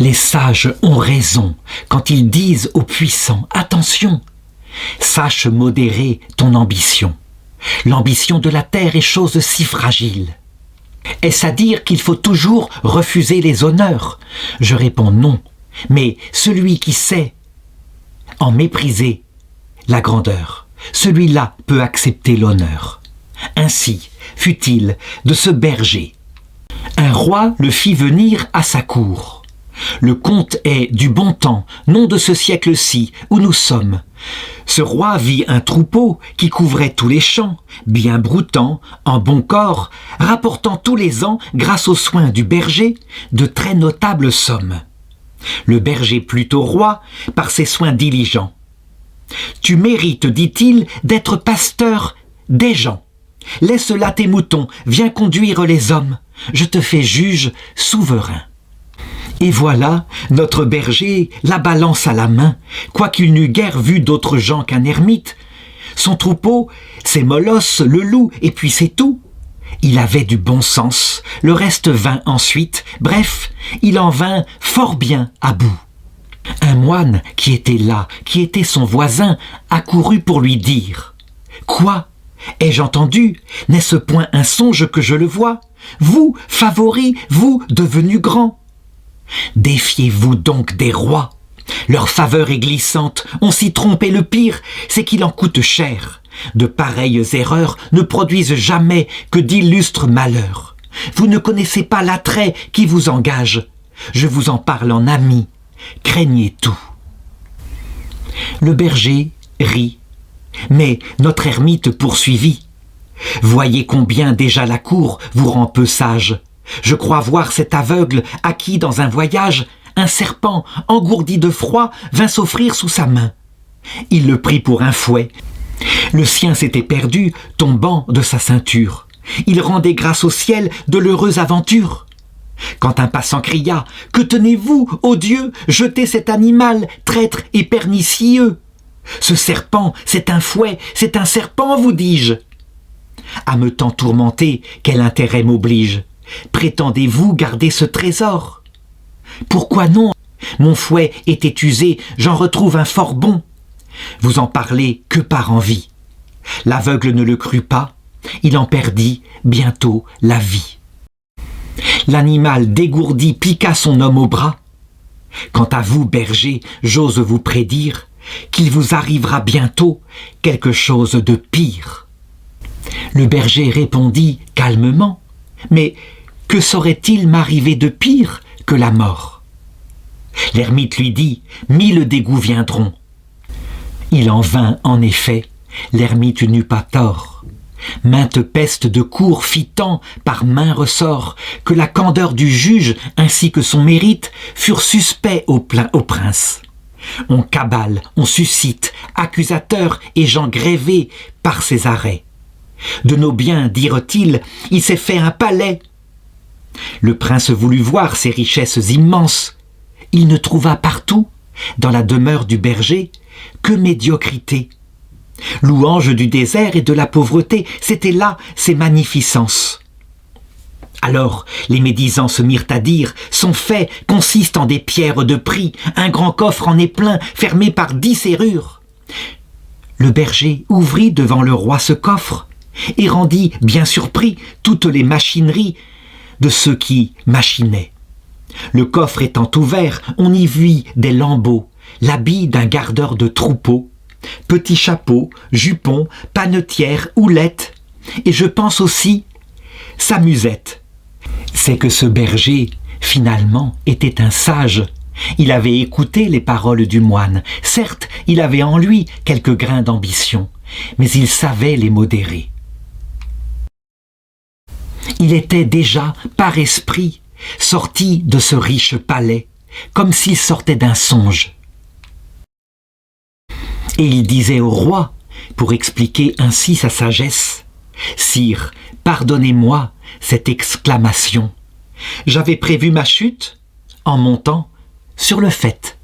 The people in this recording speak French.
Les sages ont raison quand ils disent aux puissants « Attention, sache modérer ton ambition. L'ambition de la terre est chose si fragile. Est-ce à dire qu'il faut toujours refuser les honneurs? Je réponds non, mais celui qui sait en mépriser la grandeur, celui-là peut accepter l'honneur. Ainsi fut-il de ce berger. Un roi le fit venir à sa cour. Le conte est du bon temps, non de ce siècle-ci où nous sommes. Ce roi vit un troupeau qui couvrait tous les champs, bien broutant, en bon corps, rapportant tous les ans, grâce aux soins du berger, de très notables sommes. Le berger plut au roi par ses soins diligents. « Tu mérites, dit-il, d'être pasteur des gens. Laisse là tes moutons, viens conduire les hommes. Je te fais juge souverain. » Et voilà, notre berger la balance à la main, quoiqu'il n'eût guère vu d'autres gens qu'un ermite. Son troupeau, ses molosses, le loup, et puis c'est tout. Il avait du bon sens, le reste vint ensuite, bref, il en vint fort bien à bout. Un moine qui était là, qui était son voisin, accourut pour lui dire « Quoi ? Ai-je entendu? N'est-ce point un songe que je le vois? Vous, favori, vous, devenu grand ! Défiez-vous donc des rois. Leur faveur est glissante, on s'y trompe et le pire, c'est qu'il en coûte cher. De pareilles erreurs ne produisent jamais que d'illustres malheurs. Vous ne connaissez pas l'attrait qui vous engage. Je vous en parle en ami. Craignez tout. » Le berger rit, mais notre ermite poursuivit. « Voyez combien déjà la cour vous rend peu sage. Je crois voir cet aveugle à qui, dans un voyage, un serpent, engourdi de froid, vint s'offrir sous sa main. Il le prit pour un fouet. Le sien s'était perdu, tombant de sa ceinture. Il rendait grâce au ciel de l'heureuse aventure. Quand un passant cria « Que tenez-vous, ô Dieu, jetez cet animal, traître et pernicieux ! Ce serpent, c'est un fouet, c'est un serpent, vous dis-je. À me tant tourmenter, quel intérêt m'oblige? Prétendez-vous garder ce trésor? Pourquoi non? Mon fouet était usé, j'en retrouve un fort bon. Vous en parlez que par envie. » L'aveugle ne le crut pas, il en perdit bientôt la vie. L'animal dégourdi piqua son homme au bras. Quant à vous, berger, j'ose vous prédire qu'il vous arrivera bientôt quelque chose de pire. Le berger répondit calmement, « Mais que saurait-il m'arriver de pire que la mort ?» L'ermite lui dit « 1000 dégoûts viendront. » Il en vint en effet, l'ermite n'eut pas tort. Mainte peste de cour fit tant par maint ressort que la candeur du juge ainsi que son mérite furent suspects au prince. On cabale, on suscite, accusateurs et gens grévés par ses arrêts. De nos biens, dirent-ils, il s'est fait un palais. Le prince voulut voir ces richesses immenses. Il ne trouva partout, dans la demeure du berger, que médiocrité. Louange du désert et de la pauvreté, c'était là ses magnificences. Alors les médisants se mirent à dire « Son fait consiste en des pierres de prix, un grand coffre en est plein, fermé par 10 serrures. » Le berger ouvrit devant le roi ce coffre et rendit, bien surpris, toutes les machineries de ceux qui machinaient. Le coffre étant ouvert, on y vit des lambeaux, l'habit d'un gardeur de troupeau, petits chapeaux, jupons, panetières, houlettes, et je pense aussi sa musette. C'est que ce berger, finalement, était un sage. Il avait écouté les paroles du moine. Certes, il avait en lui quelques grains d'ambition, mais il savait les modérer. Il était déjà, par esprit, sorti de ce riche palais, comme s'il sortait d'un songe. Et il disait au roi, pour expliquer ainsi sa sagesse, « Sire, pardonnez-moi cette exclamation. J'avais prévu ma chute en montant sur le faîte.